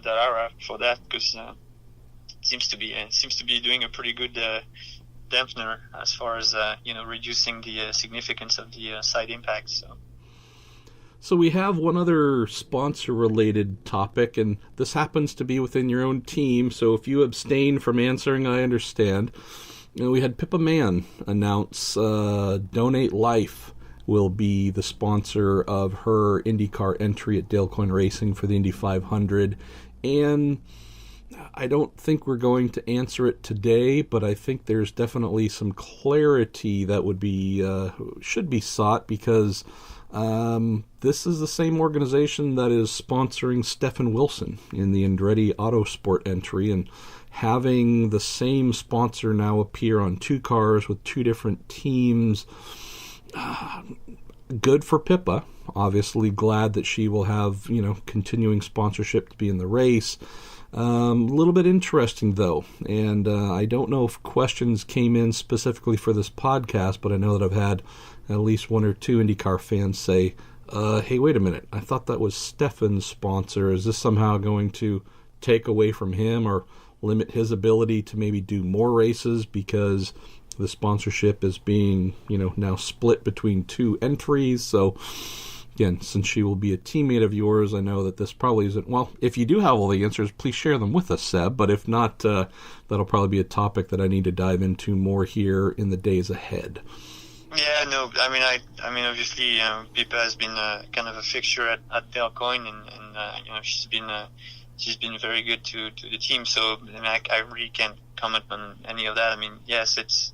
Dallara for that, because seems to be doing a pretty good dampener as far as reducing the significance of the side impacts. So we have one other sponsor-related topic, and this happens to be within your own team, so if you abstain from answering, I understand. We had Pippa Mann announce Donate Life will be the sponsor of her IndyCar entry at Dale Coyne Racing for the Indy 500, and I don't think we're going to answer it today, but I think there's definitely some clarity that should be sought, because this is the same organization that is sponsoring Stefan Wilson in the Andretti Autosport entry, and having the same sponsor now appear on two cars with two different teams, good for Pippa. Obviously glad that she will have, continuing sponsorship to be in the race. A little bit interesting, though, and I don't know if questions came in specifically for this podcast, but I know that I've had at least one or two IndyCar fans say, hey, wait a minute, I thought that was Stefan's sponsor. Is this somehow going to take away from him or limit his ability to maybe do more races because the sponsorship is being, now split between two entries? So again, since she will be a teammate of yours, I know that this probably isn't... Well, if you do have all the answers, please share them with us, Seb. But if not, that'll probably be a topic that I need to dive into more here in the days ahead. Yeah, no, I mean, obviously, Pippa has been kind of a fixture at Dale Coyne, and she's been very good to the team. So I really can't comment on any of that. I mean, yes, it's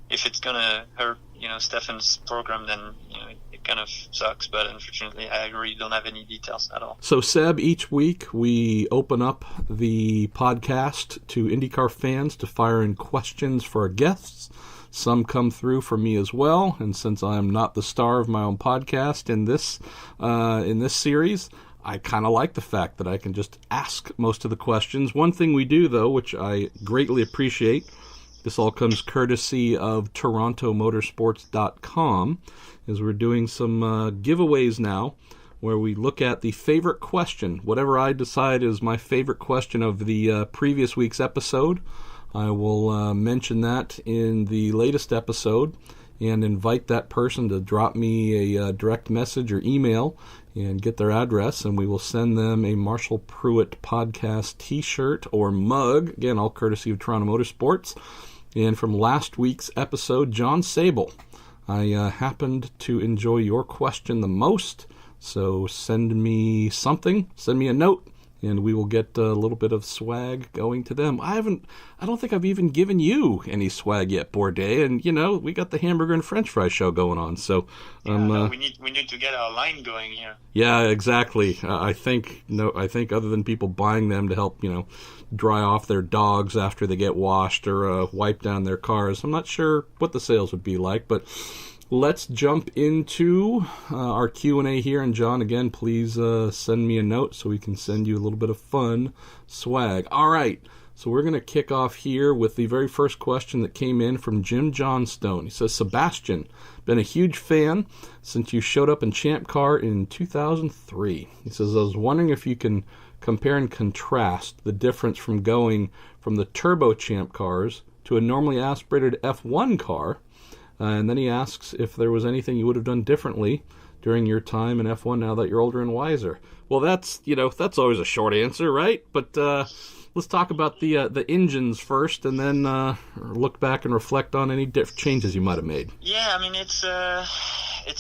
if it's gonna hurt Stefan's program, then it kind of sucks. But unfortunately, I really don't have any details at all. So Seb, each week we open up the podcast to IndyCar fans to fire in questions for our guests. Some come through for me as well, and since I'm not the star of my own podcast in this series, I kind of like the fact that I can just ask most of the questions. One thing we do, though, which I greatly appreciate, this all comes courtesy of TorontoMotorsports.com, is we're doing some giveaways now, where we look at the favorite question. Whatever I decide is my favorite question of the previous week's episode, I will mention that in the latest episode and invite that person to drop me a direct message or email and get their address, and we will send them a Marshall Pruett podcast t-shirt or mug, again, all courtesy of Toronto Motorsports. And from last week's episode, John Sable, I happened to enjoy your question the most, so send me something, send me a note, and we will get a little bit of swag going to them. I don't think I've even given you any swag yet, Bourdet, and we got the hamburger and French fry show going on. So we need to get our line going here. Yeah, exactly. I think other than people buying them to help dry off their dogs after they get washed or wipe down their cars, I'm not sure what the sales would be like, but let's jump into our Q&A here. And John, again, please send me a note so we can send you a little bit of fun swag. All right, so we're going to kick off here with the very first question that came in from Jim Johnstone. He says, Sebastian, been a huge fan since you showed up in Champ Car in 2003. He says, I was wondering if you can compare and contrast the difference from going from the turbo Champ Cars to a normally aspirated F1 car. And then he asks if there was anything you would have done differently during your time in F1 now that you're older and wiser. Well, that's always a short answer, right? But let's talk about the engines first, and then look back and reflect on any changes you might have made. Yeah, I mean, it's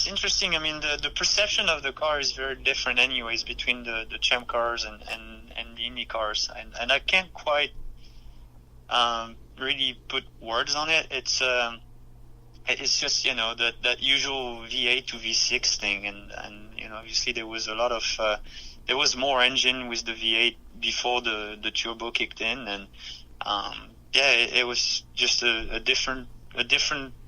interesting. I mean, the perception of the car is very different anyways between the Champ cars and the Indy cars. And I can't quite really put words on it. It's just that usual V8 to V6 thing, and obviously there was a lot of there was more engine with the V8 before the turbo kicked in, and it was just a different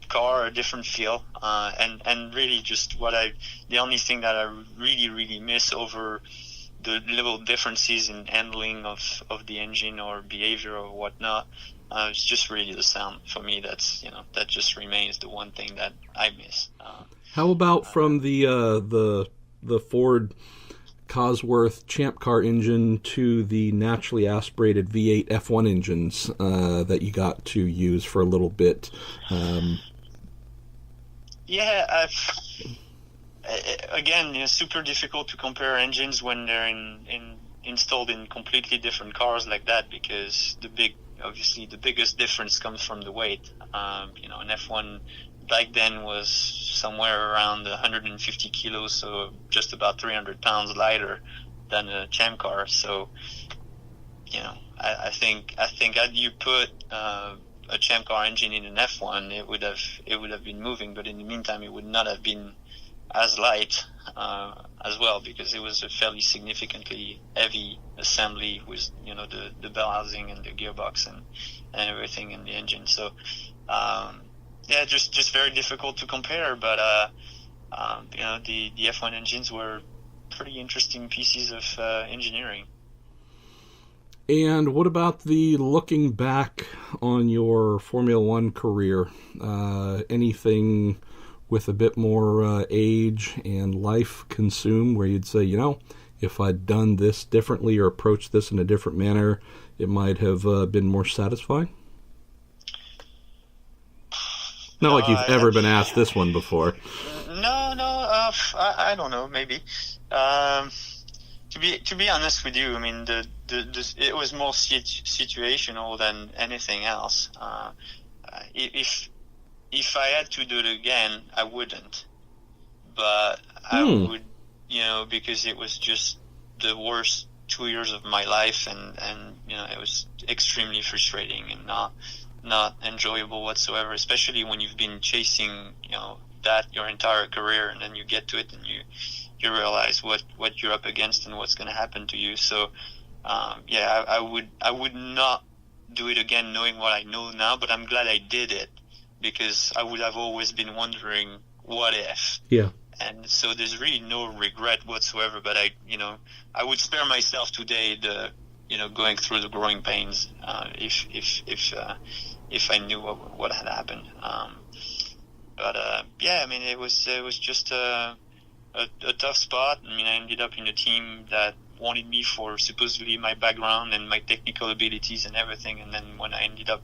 car, a different feel, and really just the only thing that I really miss over the little differences in handling of the engine or behavior or whatnot. It's just really the sound for me. That just remains the one thing that I miss. How about from the Ford Cosworth Champ Car engine to the naturally aspirated V8 F1 engines that you got to use for a little bit. Again, super difficult to compare engines when they're installed in completely different cars like that, because the biggest difference comes from the weight. An F1 back then was somewhere around 150 kilos, so just about 300 pounds lighter than a Champ car. So, I think had you put a Champ car engine in an F1, it would have been moving, but in the meantime, it would not have been as light as well, because it was a fairly significantly heavy assembly with the bell housing and the gearbox and everything in the engine. So just very difficult to compare. But the F1 engines were pretty interesting pieces of engineering. And what about the looking back on your Formula One career? Anything with a bit more age and life consumed where you'd say, if I'd done this differently or approached this in a different manner, it might have been more satisfying? Not like you've ever been asked this one before. No, I don't know, maybe. To be honest with you, I mean, it was more situational than anything else. If I had to do it again, I wouldn't. But I would, because it was just the worst 2 years of my life, and it was extremely frustrating and not enjoyable whatsoever, especially when you've been chasing, that your entire career, and then you get to it and you realize what you're up against and what's going to happen to you. So, I would not do it again knowing what I know now, but I'm glad I did it, because I would have always been wondering, what if? Yeah. And so there's really no regret whatsoever, but I would spare myself today the, going through the growing pains, if I knew what had happened. It was just a tough spot. I mean, I ended up in a team that wanted me for supposedly my background and my technical abilities and everything, and then when I ended up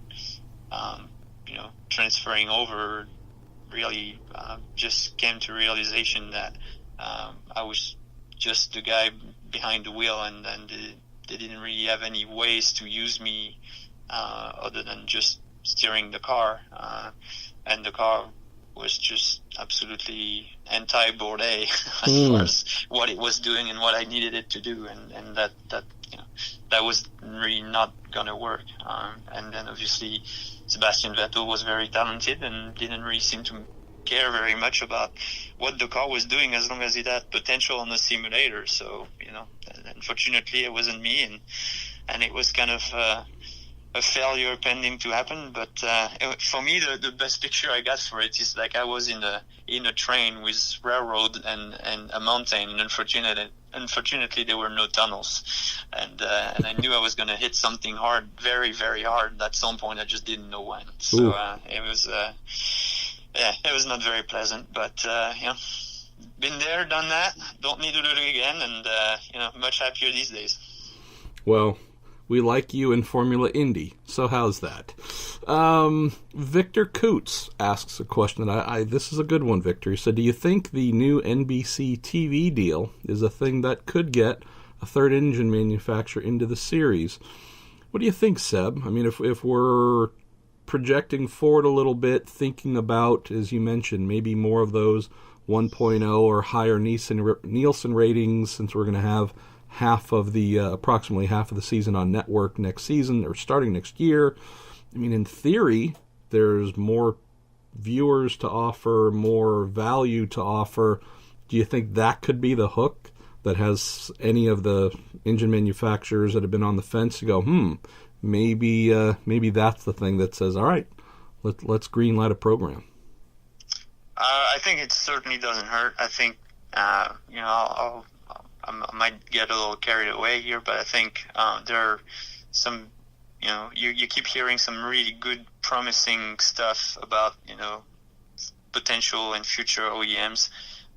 transferring over, really just came to realization that I was just the guy behind the wheel, and they didn't really have any ways to use me other than just steering the car, and the car was just absolutely anti-Bourdais as far as what it was doing and what I needed it to do, and that was really not gonna work. And then obviously Sebastian Vettel was very talented and didn't really seem to care very much about what the car was doing as long as it had potential on the simulator. So, unfortunately it wasn't me, and it was kind of a failure pending to happen. But for me, the best picture I got for it is like I was in a train with railroad and a mountain, and unfortunately there were no tunnels, and I knew I was going to hit something hard, very, very hard at some point. I just didn't know when. So it was not very pleasant, but been there, done that, don't need to do it again, and much happier these days. Well, we like you in Formula Indy, so how's that? Victor Coots asks a question that this is a good one, Victor. He said, do you think the new NBC TV deal is a thing that could get a third engine manufacturer into the series? What do you think, Seb? I mean, if we're projecting forward a little bit, thinking about, as you mentioned, maybe more of those 1.0 or higher Nielsen ratings, since we're going to have approximately half of the season on network next season, or starting next year. I mean, in theory, there's more viewers to offer, more value to offer. Do you think that could be the hook that has any of the engine manufacturers that have been on the fence to go, maybe that's the thing that says, all right, let's greenlight a program? I think it certainly doesn't hurt. I think, I might get a little carried away here, but I think there are some, you keep hearing some really good, promising stuff about, potential and future OEMs.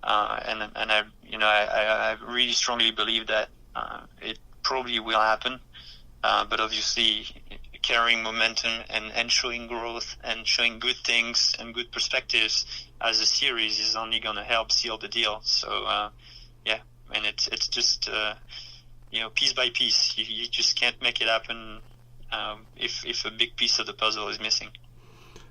and I really strongly believe that it probably will happen. But obviously, carrying momentum and showing growth and showing good things and good perspectives as a series is only going to help seal the deal. So, and it's just piece by piece. You just can't make it happen if a big piece of the puzzle is missing.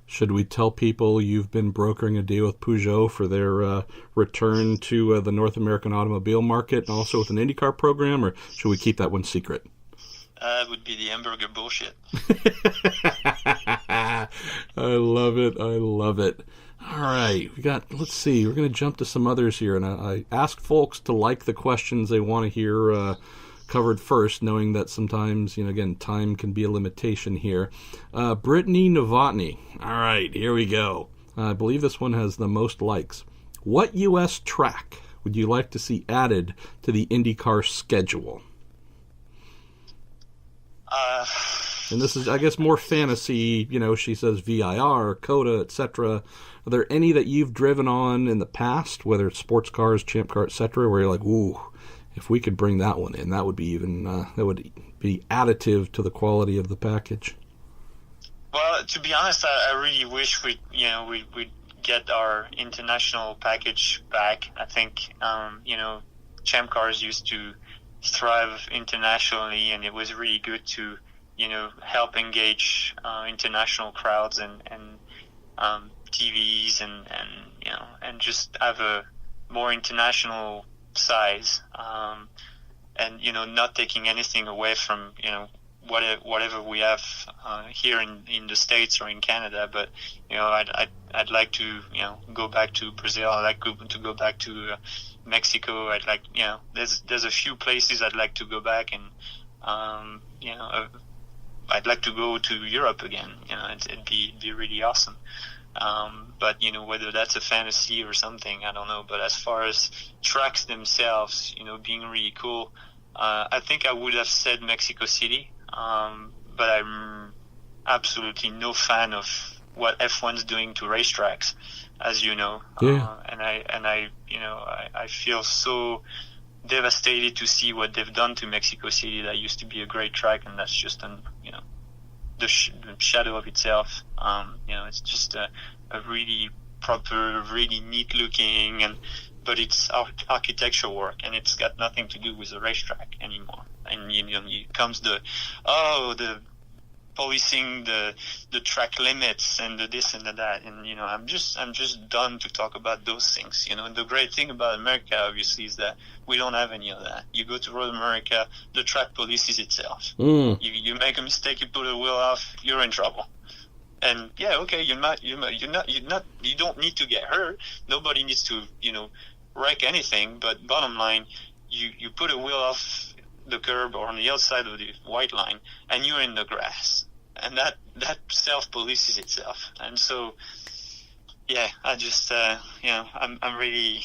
Should we tell people you've been brokering a deal with Peugeot for their return to the North American automobile market and also with an IndyCar program, or should we keep that one secret? That would be the hamburger bullshit. I love it. All right, let's see, we're going to jump to some others here, and I asked folks to like the questions they want to hear covered first, knowing that sometimes, again, time can be a limitation here. Brittany Novotny. All right, here we go. I believe this one has the most likes. What U.S. track would you like to see added to the IndyCar schedule? And this is, I guess, more fantasy. She says VIR, COTA, etc. Are there any that you've driven on in the past, whether it's sports cars, champ car, etc., where you're like, ooh, if we could bring that one in, that would be even that would be additive to the quality of the package? Well, to be honest, I really wish we'd get our international package back. I think champ cars used to thrive internationally, and it was really good to help engage international crowds and TVs and just have a more international size, and not taking anything away from whatever we have here in the States or in Canada. But I'd like to go back to Brazil. I'd like to go back to Mexico. I'd like there's a few places I'd like to go back, and I'd like to go to Europe again. It'd be really awesome. But whether that's a fantasy or something, I don't know. But as far as tracks themselves, being really cool, I think I would have said Mexico City. But I'm absolutely no fan of what F1's doing to racetracks, as you know. Yeah. And I feel so devastated to see what they've done to Mexico City. That used to be a great track, and that's just the shadow of itself. It's just a really proper, really neat looking, but it's architectural work, and it's got nothing to do with the racetrack anymore. And it comes the policing the track limits and the this and the that, and I'm just done to talk about those things. And the great thing about America, obviously, is that we don't have any of that. You go to Road America, the track polices itself. You make a mistake, you put a wheel off, you're in trouble. And yeah, okay, you don't need to get hurt. Nobody needs to wreck anything. But bottom line, you put a wheel off the curb or on the outside of the white line, and you're in the grass, and that self-polices itself. And so, yeah, I just I'm really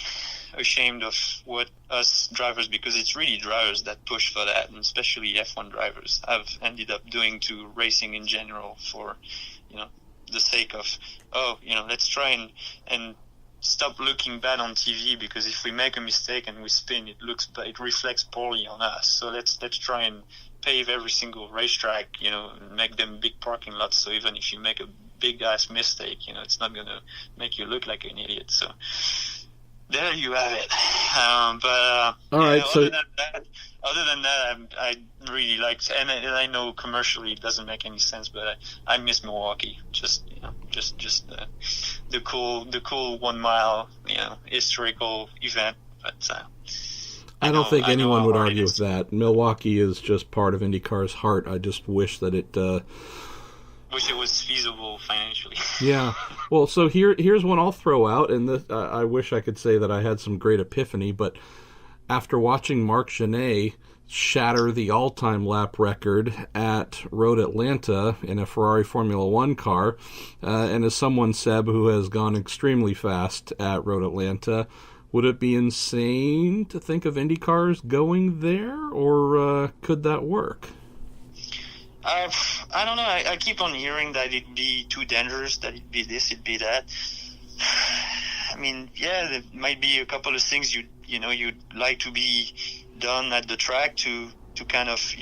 ashamed of what us drivers, because it's really drivers that push for that, and especially F1 drivers have ended up doing to racing in general for the sake of let's try and stop looking bad on TV, because if we make a mistake and we spin, it reflects poorly on us. So let's try and pave every single racetrack, and make them big parking lots. So even if you make a big ass mistake, it's not gonna make you look like an idiot. So there you have it. But all right. Other than that, I really liked, and I know commercially it doesn't make any sense, but I miss Milwaukee. Just the cool 1 mile, historical event. But I don't think anyone would argue with that. Milwaukee is just part of IndyCar's heart. I just wish that it. Wish it was feasible financially. Yeah. Well, so here's one I'll throw out, and I wish I could say that I had some great epiphany, but after watching Marc Genet shatter the all-time lap record at Road Atlanta in a Ferrari Formula One car, and as someone, Seb, who has gone extremely fast at Road Atlanta, would it be insane to think of IndyCars going there, or could that work? I don't know. I keep on hearing that it'd be too dangerous, that it'd be this, it'd be that. mean, yeah, there might be a couple of things you'd like to be done at the track to kind of,